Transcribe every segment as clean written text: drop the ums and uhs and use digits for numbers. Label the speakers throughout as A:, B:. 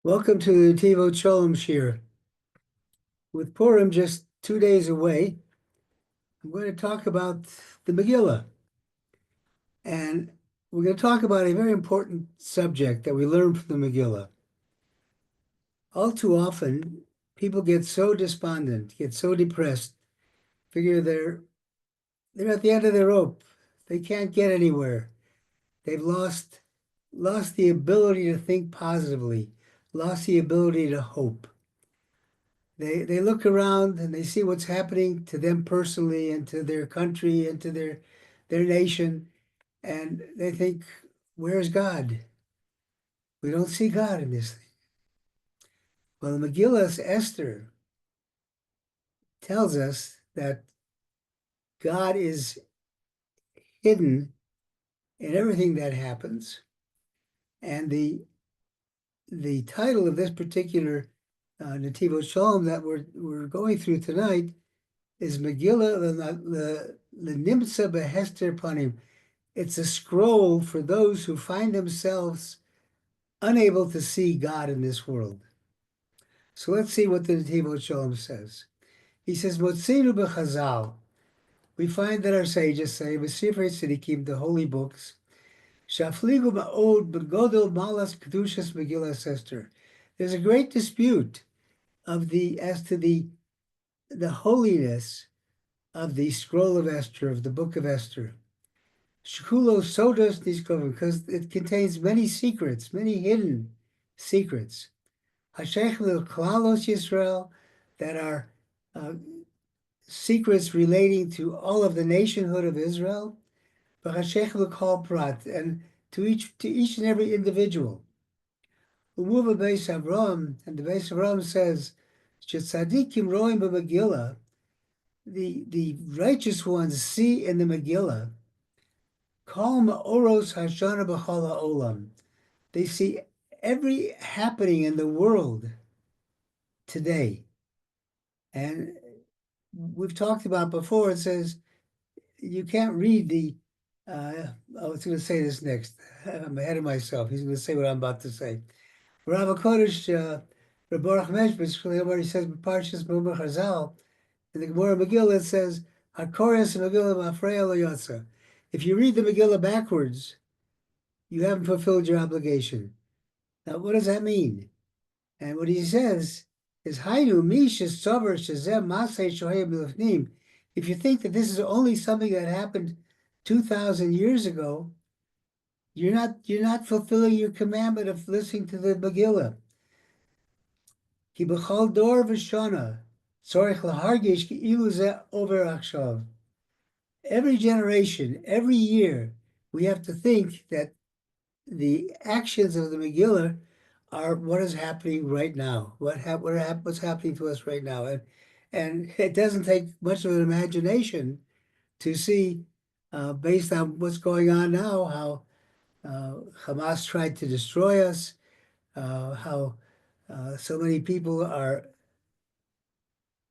A: Welcome to the Netivot Shalom Shir. With Purim just 2 days away, I'm going to talk about the Megillah. And we're going to talk about a very important subject that we learn from the Megillah. All too often, people get so despondent, get so depressed, figure they're at the end of their rope. They can't get anywhere. They've lost the ability to think positively, lost the ability to hope. They look around and they see what's happening to them personally and to their country and to their nation, and they think, where's God? We don't see God in this thing. Well, the Megillah Esther tells us that God is hidden in everything that happens. And the title of this particular Netivot Shalom that we're going through tonight is Megillah L'Nimtza Behester Panim. It's a scroll for those who find themselves unable to see God in this world. So let's see what the Netivot Shalom says. He says, Motzinu b'chazal. We find that our sages say, B'sifrei Tzadikim, the holy books, Shafligu ma'od b'godol malas kedushas Megillah Esther. There's a great dispute as to the holiness of the Scroll of Esther, of the Book of Esther. Shkulo sodas niskoven, because it contains many secrets, many hidden secrets. Hashech klalos Yisrael, that are secrets relating to all of the nationhood of Israel. But Hashech l'kol prat, and to each and every individual. Umuva Beis Avram, and the Beis Avram says, Shetzadikim roim b'Megillah, the righteous ones see in the Megillah, Kol ma'oros hashana b'chol ha'olam. They see every happening in the world today. And we've talked about before, it says you can't read I was going to say this next. I'm ahead of myself. He's going to say what I'm about to say. Rav HaKodesh, Rabbi Baruch Meshbitz, he says, Parshas B'Mur Chazal, in the Gemara Megillah, it says, HaKores Megillah Mafreya Lo Yotza. If you read the Megillah backwards, you haven't fulfilled your obligation. Now, what does that mean? And what he says is, Hainu Mishas Sover Shazem Masei Shohei Milifnim. If you think that this is only something that happened 2,000 years ago, you're not fulfilling your commandment of listening to the Megillah. Ki b'chol dor v'shana tzorich lahargish ki ilu zeh over achshav. Every generation, every year, we have to think that the actions of the Megillah are what is happening right now. What's happening to us right now, and it doesn't take much of an imagination to see, based on what's going on now, how Hamas tried to destroy us, how so many people are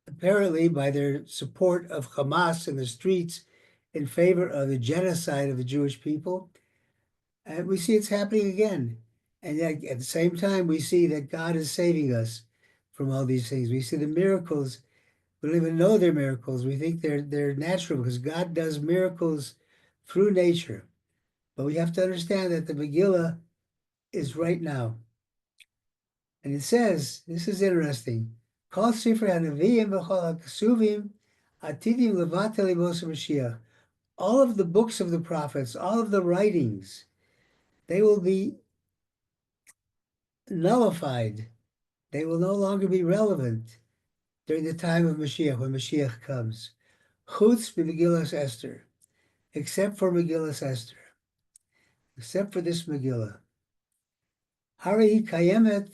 A: apparently, by their support of Hamas in the streets, in favor of the genocide of the Jewish people. And we see it's happening again. And yet, at the same time, we see that God is saving us from all these things. We see the miracles. We don't even know they're miracles. We think they're natural because God does miracles through nature. But we have to understand that the Megillah is right now. And it says, this is interesting, Kol Sifrei HaNevi'im v'chol HaKesuvim atidim levatel limos Moshiach. All of the books of the prophets, all of the writings, they will be nullified. They will no longer be relevant during the time of Moshiach, when Moshiach comes. Chutz Megillah Esther, except for Megillah Esther, except for this Megillah. Hari kayemet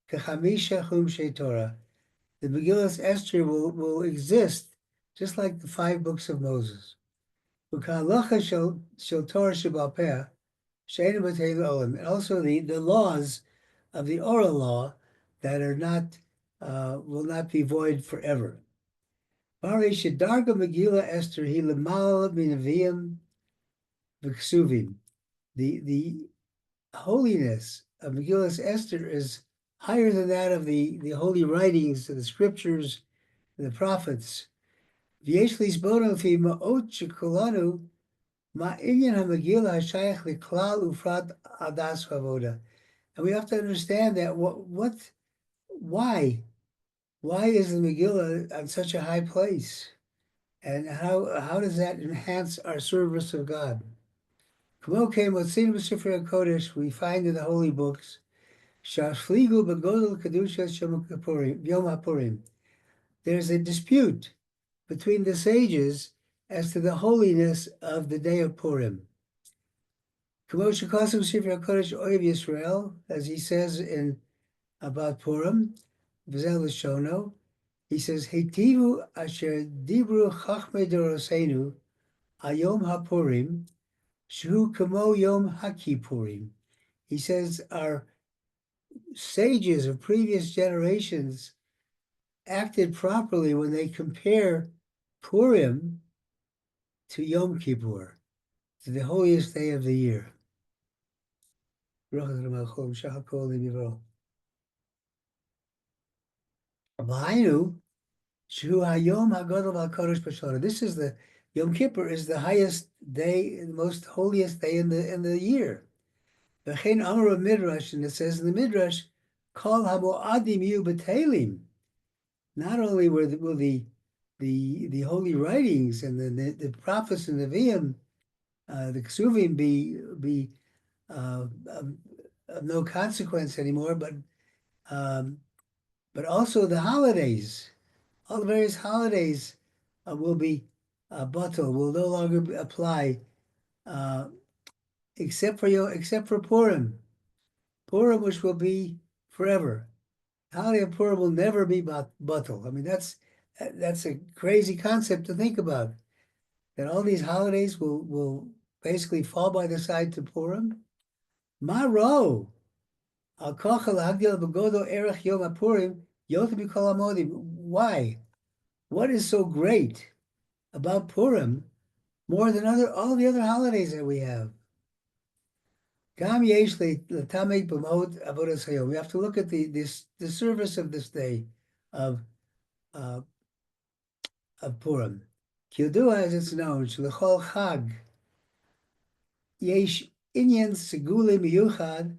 A: kechamisha chumshei Torah. The Megillah Esther will exist just like the 5 books of Moses. And also the laws of the oral law that are not will not be void forever. The holiness of Megillah Esther is higher than that of the holy writings, the scriptures, the prophets. V'yesh lisbono fi ma'ot shekulanu ma'inyan ha'megillah ha'shayach liklal ufrat adas v'avoda. And we have to understand that why is the Megillah on such a high place? And how does that enhance our service of God? We find in the holy books, there's a dispute between the sages as to the holiness of the day of Purim. As he says in about Purim, he says, Heitivu asher dibru chachmei doroseinu ayom hapurim shu kamo yom hakippurim. He says our sages of previous generations acted properly when they compare Purim to Yom Kippur, to the holiest day of the year. This is the Yom Kippur is the highest day, the most holiest day in the year. And it says in the Midrash, Kol hamoadim yu b'telim. Not only will the holy writings and the prophets and the Nevi'im, the Ksuvim be of no consequence anymore, but also the holidays, all the various holidays will be batal, will no longer apply, except for Purim, which will be forever. The holiday of Purim will never be batal. I mean, that's a crazy concept to think about. That all these holidays will basically fall by the side to Purim. Maro. Why? What is so great about Purim more than all the other holidays that we have? We have to look at the service of this day of Purim. Kildua, as it's known, Shlechol Chag, Yesh Inyan Seguli Miyuchad,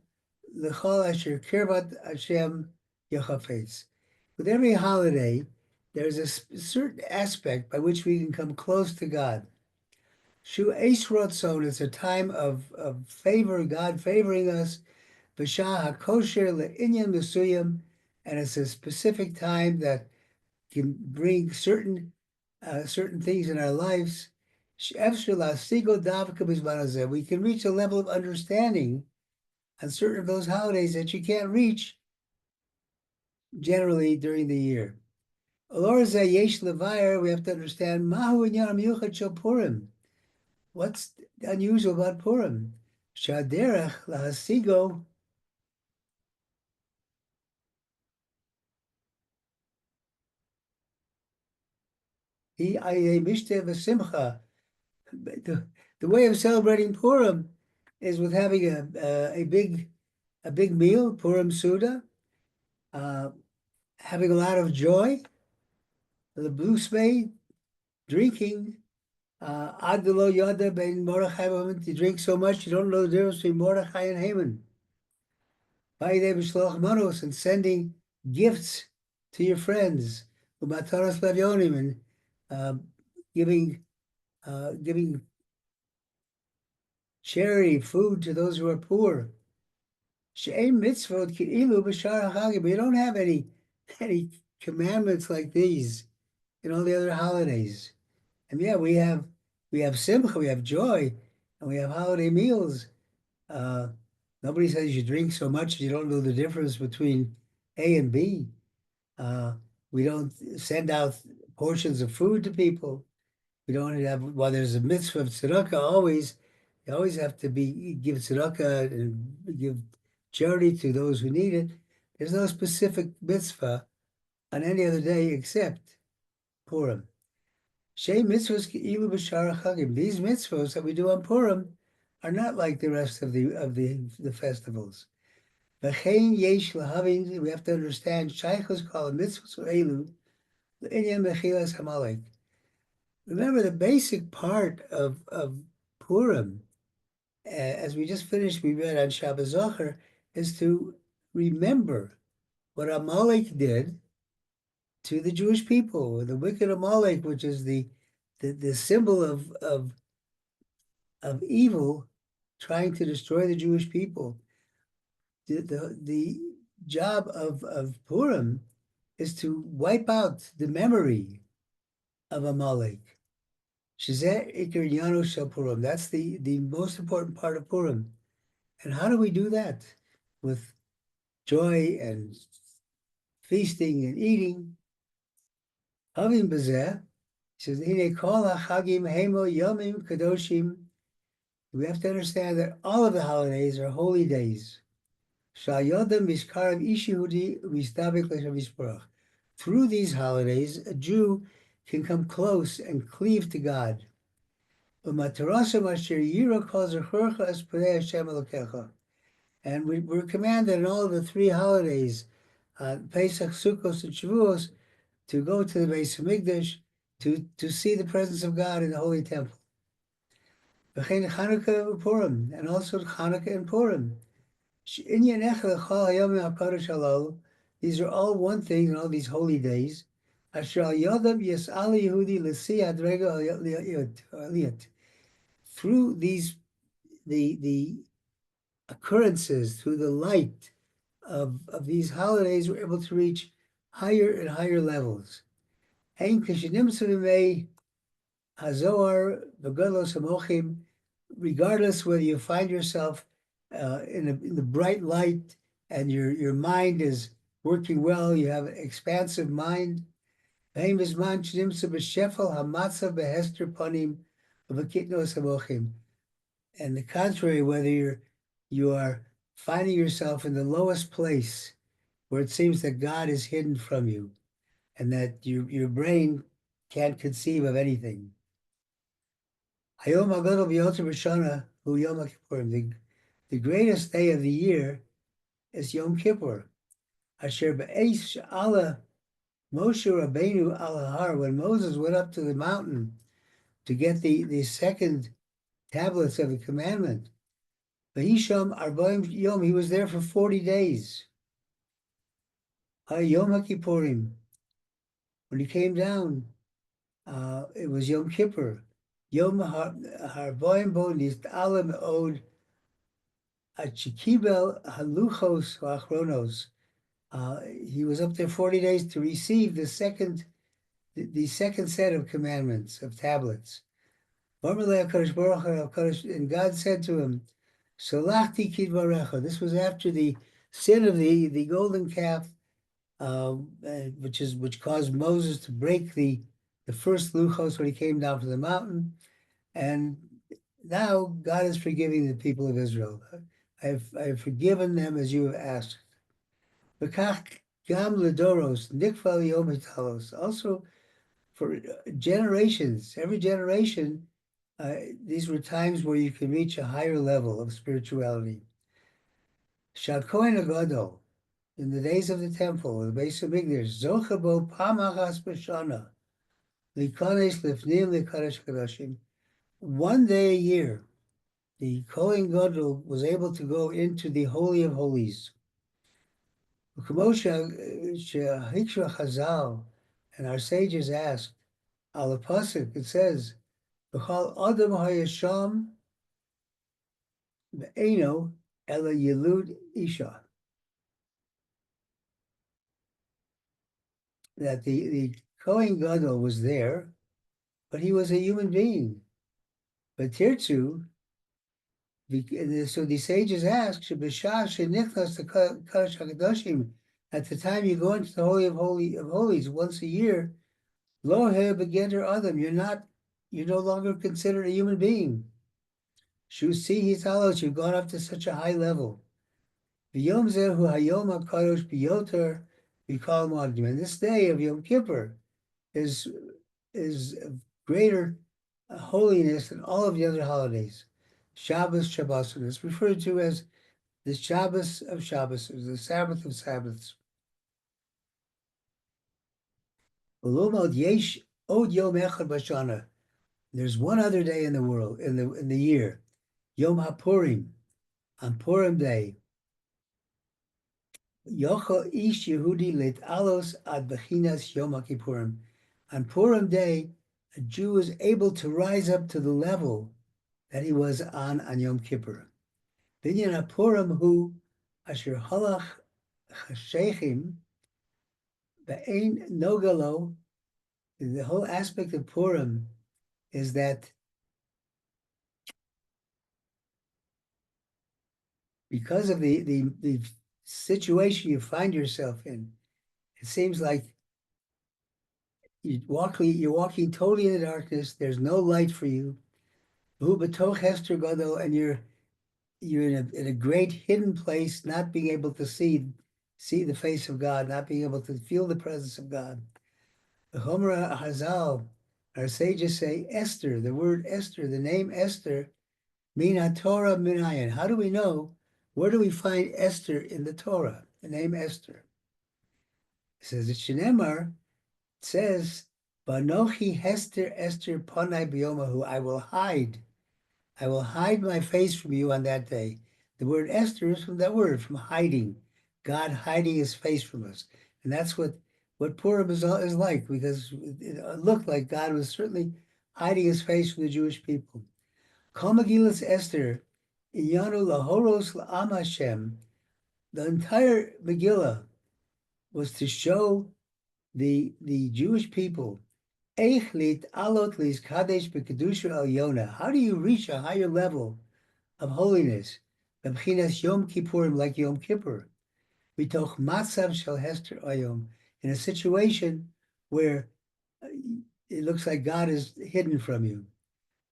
A: Lechol Asher Kirvat Hashem Yachafetz. With every holiday, there's a certain aspect by which we can come close to God. Shu Eish Rotzon is a time of favor, God favoring us. B'shah HaKosher Le'inyan Mesuyam, and it's a specific time that can bring certain things in our lives. We can reach a level of understanding on certain of those holidays that you can't reach generally during the year. We have to understand what's unusual about Purim. Shaderech lahasigo the way of celebrating Purim is with having a big meal, Purim Suda, having a lot of joy, the blue spade, drinking. Adelo Yada Ben Mordechai, you drink so much you don't know the difference between Mordechai and Haman. And sending gifts to your friends, and giving charity, food to those who are poor. But you don't have any commandments like these in all the other holidays. And yeah, we have simcha, we have joy, and we have holiday meals. Nobody says you drink so much you don't know the difference between A and B. We don't send out portions of food to people. We don't have, while there's a mitzvah of tzedakah, you always have to give tzedakah and give charity to those who need it. There's no specific mitzvah on any other day except Purim. These mitzvahs that we do on Purim are not like the rest of the festivals. V'chein yesh lahavin, we have to understand, shaychus kol mitzvos elu, l'inyan mechilas hamalek. Remember the basic part of Purim, as we just finished, we read on Shabbat Zocher, is to remember what Amalek did to the Jewish people, the wicked Amalek, which is the symbol of evil, trying to destroy the Jewish people. The job of Purim is to wipe out the memory of Amalek. Shezeh Iker Yanu Shel Purim. That's the most important part of Purim. And how do we do that? With joy and feasting and eating. Havim Bezeh says, Hine Kol HaChagim Hemo Yomim Kadoshim. We have to understand that all of the holidays are holy days. Through these holidays, a Jew can come close and cleave to God. And we're commanded in all of the three holidays, Pesach, Sukkot, and Shavuos, to go to the Beis Hamikdash to see the presence of God in the Holy Temple. Chanukah and Purim, and also Chanukah and Purim. These are all one thing in all these holy days. Through these, the occurrences, through the light of these holidays, we're able to reach higher and higher levels. Regardless whether you find yourself in the bright light and your mind is working well, you have an expansive mind. And the contrary, whether you are finding yourself in the lowest place where it seems that God is hidden from you and that your brain can't conceive of anything. The greatest day of the year is Yom Kippur. Asher be'esh ala Moshe Rabbeinu al har, when Moses went up to the mountain to get the second tablets of the commandment. V'hisham arba'im yom, he was there for 40 days. Yom HaKippurim. When he came down, it was Yom Kippur. Yom Harboim Bo Nist'ala Me'od Achikibel Haluchos Achronos. He was up there 40 days to receive the second set of commandments, of tablets. And God said to him, Solachti Kidvarecha. This was after the sin of the golden calf, which caused Moses to break the first luchos when he came down from the mountain. And now God is forgiving the people of Israel. I have forgiven them as you have asked. Also for generations, every generation, these were times where you can reach a higher level of spirituality. Shakoin Agadol, in the days of the temple, the Beis Hamikdash, Zochabo Pamachas B'Shana, Likones Lifnim Likadosh Kadoshim. One day a year, the Kohen Gadol was able to go into the Holy of Holies. Chazal, and our sages asked, al pasuk, it says, "B'chal adam hayasham be'eno ela yilud isha." That the Kohen Gadol was there, but he was a human being. But Tirtzu, so the sages ask, at the time you go into the Holy of Holies once a year, lo begeder adam, you're no longer considered a human being. Shusi hitalos, you've gone up to such a high level. V'yom zehu hayom hakadosh biyoter v'kol modim. And this day of Yom Kippur is of greater holiness than all of the other holidays. Shabbos, Shabboson. It's referred to as the Shabbos of Shabbos, the Sabbath of Sabbaths. Yesh od yom echad b'shana. There's one other day in the world, in the year, Yom HaPurim, on Purim Day. Yochel ish Yehudi lit alos ad bechinas Yom HaKippurim. On Purim Day, a Jew is able to rise up to the level that he was on Yom Kippur. Binyan HaPurim hu asher halach chashechim be'ein nogalo. The whole aspect of Purim is that because of the situation you find yourself in, it seems like you're walking totally in the darkness. There's no light for you. And you're in a great hidden place, not being able to see the face of God, not being able to feel the presence of God. The Homer Hazal, our sages say Esther, the word Esther, the name Esther, Mina Torah Minayan. How do we know? Where do we find Esther in the Torah? The name Esther. It says that Shinemar says, Banochi Hester Esther Panai Biomahu. I will hide my face from you on that day. The word Esther is from that word, from hiding. God hiding his face from us. And that's what Purim is like, because it looked like God was certainly hiding his face from the Jewish people. Kol Megillas Esther, Iyanu Lahoros La'am Hashem. The entire Megillah was to show the Jewish people, Eich lit alot lis kadesh b'kedusha elyona. How do you reach a higher level of holiness? B'chinas Yom Kippurim, like Yom Kippur. Mitoch matzav shel hester ayom. In a situation where it looks like God is hidden from you.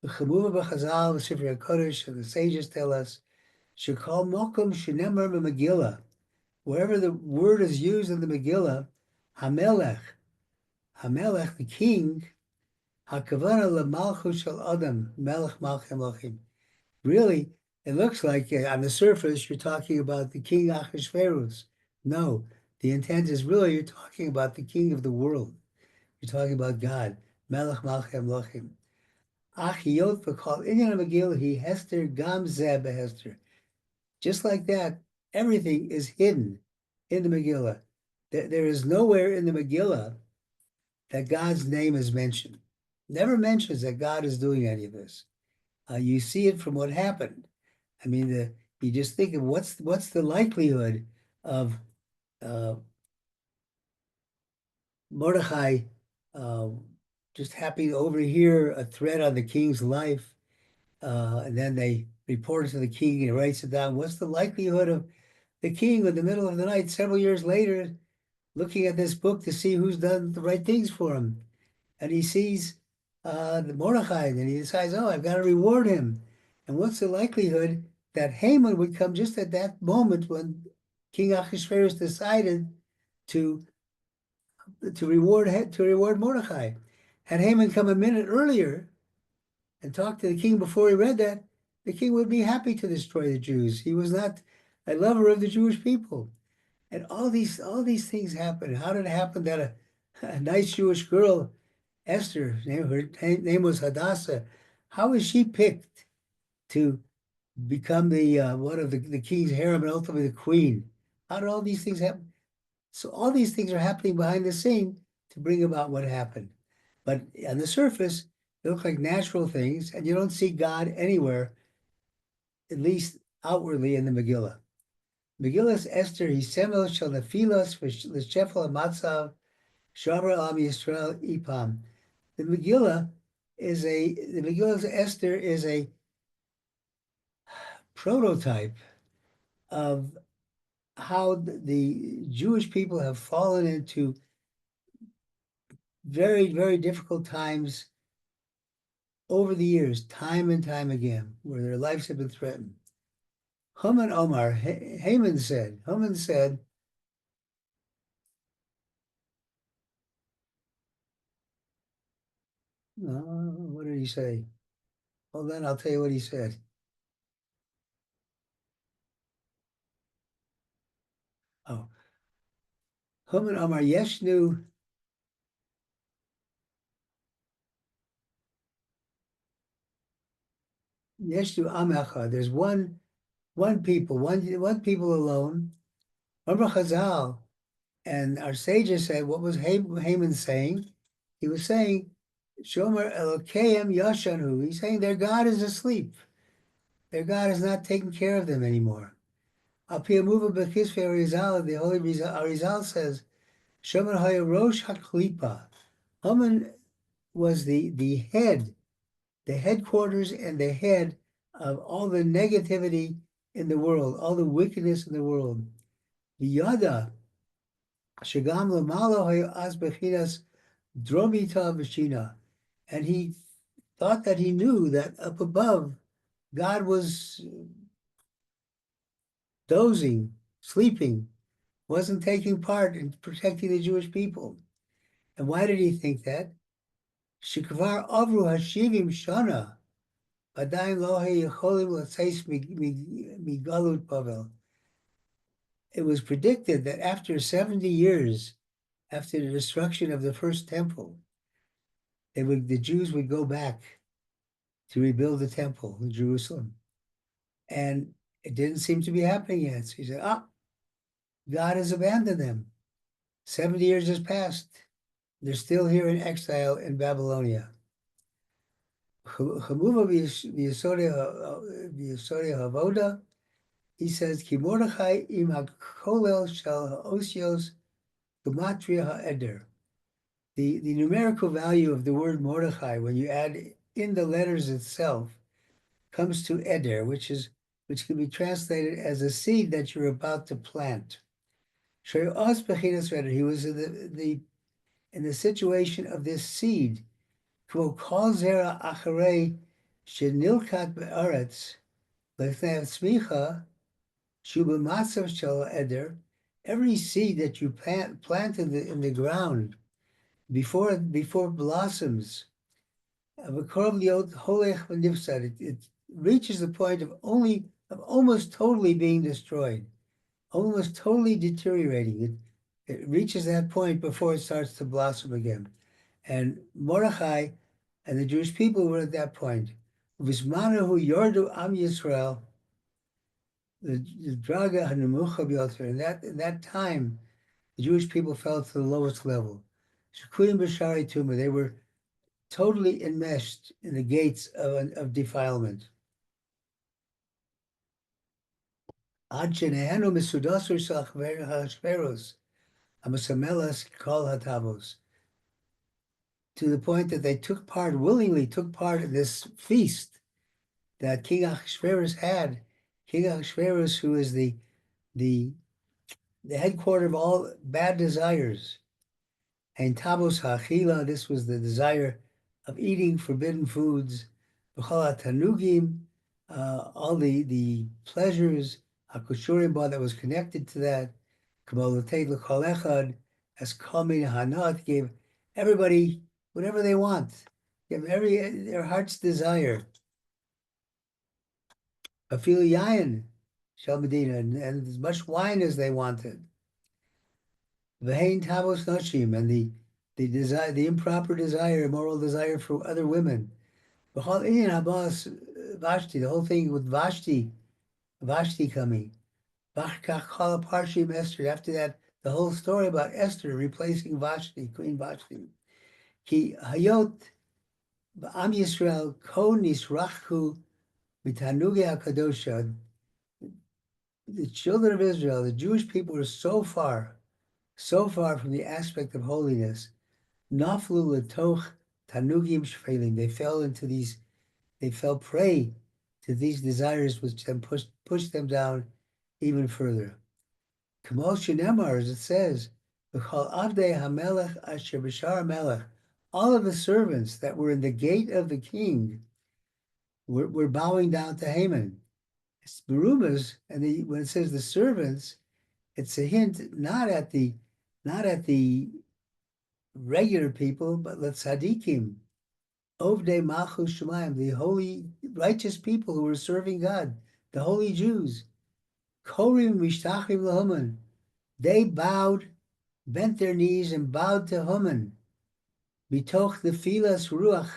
A: The Chamuva b'chazal, the Sefer HaKodesh, and the sages tell us, shekol mokom shenemar b'Megillah. Wherever the word is used in the Megillah, Hamelech, the king, Hakavana lemalchus shel Adam, Melech Malchem Lachim. Really, it looks like on the surface you're talking about the king Achashverosh. No, the intent is really you're talking about the king of the world. You're talking about God, Melech Malchem Lachim. Achiyot v'kol inyan Megillah he Hester gam zeh behester. Just like that, everything is hidden in the Megillah. There is nowhere in the Megillah that God's name is mentioned. Never mentions that God is doing any of this. You see it from what happened. I mean, you just think of what's the likelihood of Mordechai uh, just happy to overhear a threat on the king's life, and then they report it to the king and he writes it down. What's the likelihood of the king in the middle of the night, several years later, looking at this book to see who's done the right things for him? And he sees the Mordechai, and he decides, oh, I've got to reward him. And what's the likelihood that Haman would come just at that moment when King Ahasuerus decided to reward Mordechai? Had Haman come a minute earlier and talked to the king before he read that, the king would be happy to destroy the Jews. He was not a lover of the Jewish people. And all these things happen. How did it happen that a nice Jewish girl, Esther, her name was Hadassah, how was she picked to become the one of the king's harem and ultimately the queen? How did all these things happen? So all these things are happening behind the scene to bring about what happened. But on the surface, they look like natural things, and you don't see God anywhere, at least outwardly in the Megillah. Megillah's Esther, Hisemel shel nefilos v'shefel matzav shavar am Yisrael ipam. The Megillah's Esther is a prototype of how the Jewish people have fallen into very, very difficult times over the years, time and time again, where their lives have been threatened. Haman said, what did he say? Hold on, I'll tell you what he said. Oh, Haman Amar Yeshnu Amecha. There's one people, one people alone. Remember Chazal, and our sages said, what was Haman saying? He was saying, Shomer Elokeim Yashanu. He's saying their God is asleep. Their God is not taking care of them anymore. Apiyamuva Bekisve Arizal, the Holy Arizal says, Shomer Haya Rosh HaKlipa. Haman was the head, the headquarters and the head of all the negativity in the world, all the wickedness in the world. Yada, Shagam Lamalo Az Bechinas Dromita Vishina. And he thought that he knew that up above, God was dozing, sleeping, wasn't taking part in protecting the Jewish people. And why did he think that? Shikvar Avru Hashivim Shana. It was predicted that after 70 years, after the destruction of the first temple, the Jews would go back to rebuild the temple in Jerusalem. And it didn't seem to be happening yet. So he said, God has abandoned them. 70 years has passed. They're still here in exile in Babylonia. Havoda, he says, Ki Mordechai im hakolel shel ha'osios gematria ha'eder. The numerical value of the word Mordechai, when you add in the letters itself, comes to eder, which can be translated as a seed that you're about to plant. He was in the situation of this seed. Kol zera acharei shenilkat be'aretz lefnei tzmicha shuba matzav shel eder. Every seed that you plant in the ground before it blossoms, it reaches the point of almost totally being destroyed, almost totally deteriorating. It reaches that point before it starts to blossom again. And Mordechai and the Jewish people were at that point. Vismanahu Yordu Am Yisrael, the Draga Hanemucha B'Yoter. In that time, the Jewish people fell to the lowest level. Shekuyim B'Shari Tumah. They were totally enmeshed in the gates of defilement. Ad Shenehenu Misudasur Salchver HaShveros Amasamelas Kol HaTavos. To the point that they willingly took part in this feast that King Ahasuerus had. King Ahasuerus, who is the headquarter of all bad desires. And Tabos Hachila, this was the desire of eating forbidden foods. B'chol Tanugim, all the pleasures, Hakushurim that was connected to that. Kamolotet L'chol Echad, as Kamin Hanat, gave everybody whatever they want. Give their heart's desire. Afilu yayin shel Medina, and as much wine as they wanted. V'hein tavos nashim, and the desire, the improper desire, immoral desire for other women. V'chol inyan habas Vashti, the whole thing with Vashti coming. V'achkach kol parshim Esther. After that, the whole story about Esther replacing Vashti, Queen Vashti. Ki hayot b'am Yisrael ko nisrachu mitanuge hakadosha. The children of Israel, the Jewish people, were so far from the aspect of holiness. Naflu letoch tanugim shfeilim. They fell prey to these desires, which then pushed them down even further. Kamal shenemar, as it says, v'chol avdei hamelech asher b'shar melech. All of the servants that were in the gate of the king were bowing down to Haman. It's Berumas, and when it says the servants, it's a hint not at the regular people, but letzadikim, ovdei malchus shemayim, the holy, righteous people who were serving God, the holy Jews. Korim mishtachim lahaman, They bent their knees and bowed to Haman, mitoch the filas ruach,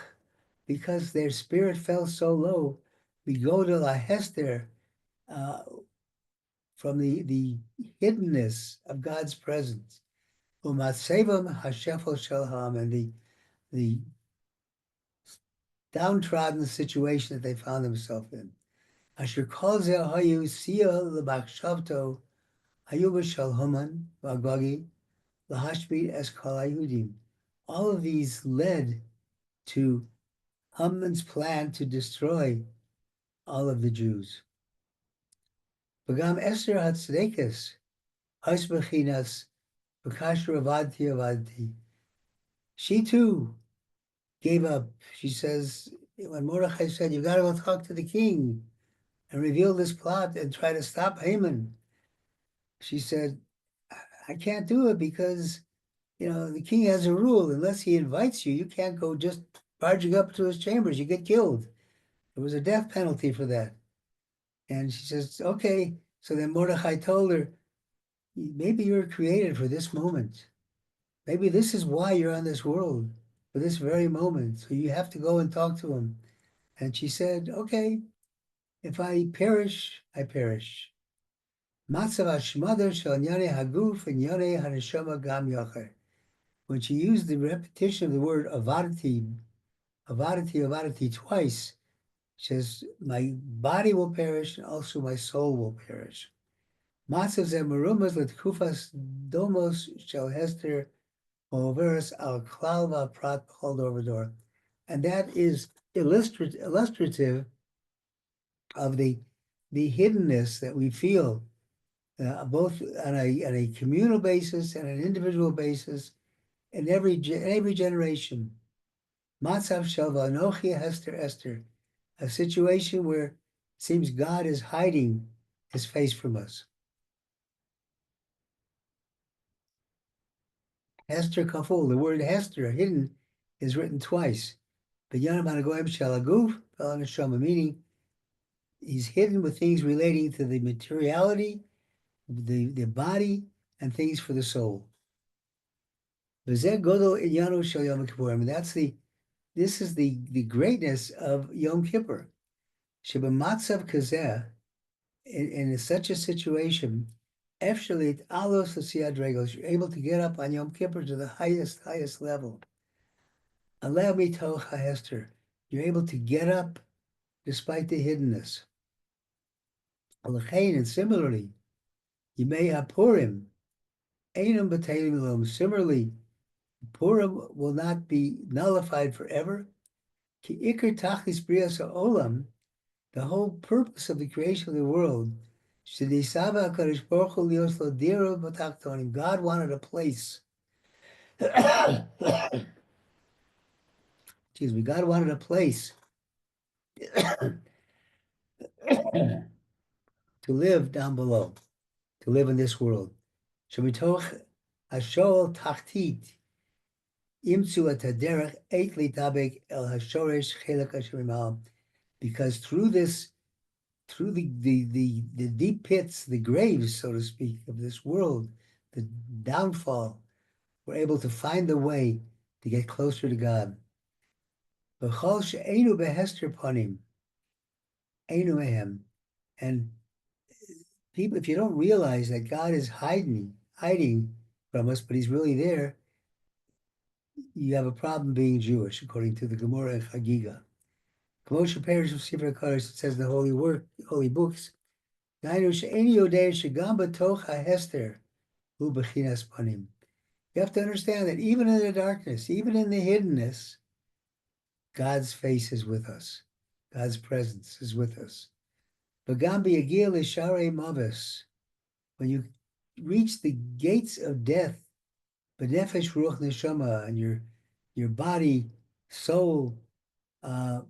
A: because their spirit fell so low, bigodel Hester, from the hiddenness of God's presence. Umatsevam hashefel shalham, and the downtrodden situation that they found themselves in. Asher kol zeh hayu sia lebachshavto hayu b'shal Haman v'agagi lahashbid es kol haYudim. All of these led to Haman's plan to destroy all of the Jews. V'gam Esther hatzedekes has bechinas v'kasher avadti. She too gave up. She says, when Mordechai said, "You got to go talk to the king and reveal this plot and try to stop Haman," she said, "I can't do it because, the king has a rule. Unless he invites you, you can't go just barging up to his chambers. You get killed." There was a death penalty for that. And she says, "Okay." So then Mordechai told her, "Maybe you're created for this moment. Maybe this is why you're on this world, for this very moment. So you have to go and talk to him." And she said, "Okay, if I perish, I perish." Matzav hashmada shel nyane haguf and nyane haneshama gam yacher. When she used the repetition of the word avadati twice, she says, "My body will perish and also my soul will perish." Matzav ze merumas letkufas domos shel Hester overus al klal v'prat b'chol dor v'dor. And that is illustrative of the hiddenness that we feel, both on a communal basis and an individual basis in every generation. Matzav shel v'anochi Esther, a situation where it seems God is hiding his face from us. Hester kaful, the word Hester, hidden, is written twice. Meaning he's hidden with things relating to the materiality, the body, and things for the soul. And this is the greatness of Yom Kippur. Shebematzav kazeh, in such a situation, efshalit alos l'siyad, you're able to get up on Yom Kippur to the highest level. Aleh mitoch ha'ester, you're able to get up despite the hiddenness. And similarly, Yimei HaPurim, Einam B'Teilim Elom. Similarly, Purim will not be nullified forever. Ki Iker Tachlis Brias HaOlam, the whole purpose of the creation of the world, Shedisava HaKadosh Baruch Hu Lios Lo Dira B'Taktonim. God wanted a place. Excuse me. God wanted a place to live down below, to live in this world. Shemitoch Hashol Tachtit Imtzu et haderech eit litabek el hashoresh chelak asher imal. Because through the deep pits, the graves, so to speak, of this world, the downfall, we're able to find the way to get closer to God. V'chol she'enu behester panim, enu mehem. And people, if you don't realize that God is hiding from us, but he's really there, you have a problem being Jewish, according to the Gemara and Chagiga. K'moshe Perish of Sefer HaKadosh, it says in the holy books, you have to understand that even in the darkness, even in the hiddenness, God's face is with us. God's presence is with us. When you reach the gates of death, b'nefesh ruach neshama, and your body, soul, yimtzos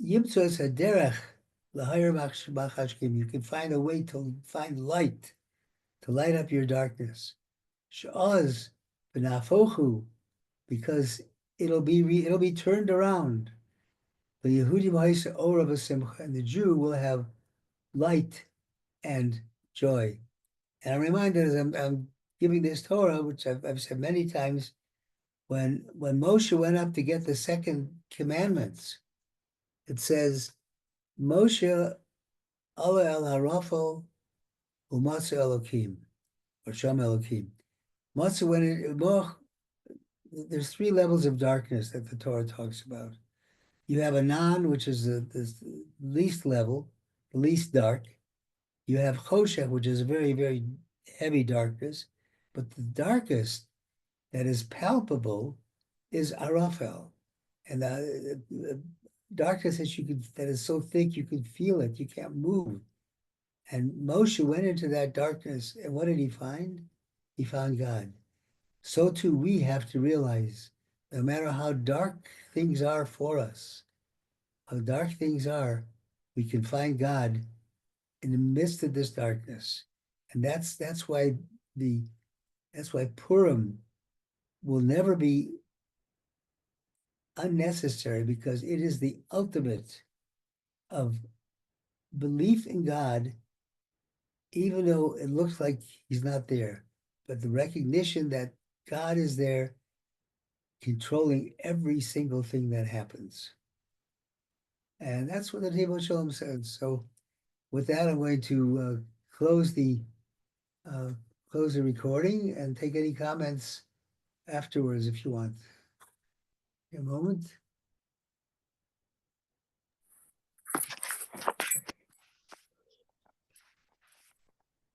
A: haderech l'hayir machashkim, you can find a way to find light, to light up your darkness. Sh'oz b'nafochu, because it'll be turned around. The Yehudim ha'isa ora v'simcha, and the Jew will have light and joy. And I'm reminded as I'm giving this Torah, which I've said many times, when Moshe went up to get the second commandments, it says, Moshe ala el harafel u'matzu Elokim, or Sham Elokim. Matzah, there's three levels of darkness that the Torah talks about. You have a non, which is the least level, the least dark. You have choshech, which is a very, very heavy darkness. But the darkest that is palpable is arafel. And the darkness that is so thick you can feel it, you can't move. And Moshe went into that darkness, and what did he find? He found God. So too we have to realize, no matter how dark things are for us, how dark things are, we can find God in the midst of this darkness. And the that's why Purim will never be unnecessary, because it is the ultimate of belief in God, even though it looks like he's not there, but the recognition that God is there controlling every single thing that happens. And that's what the Netivot Shalom says. So with that, I'm going to close the uh, close the recording and take any comments afterwards if you want. A moment.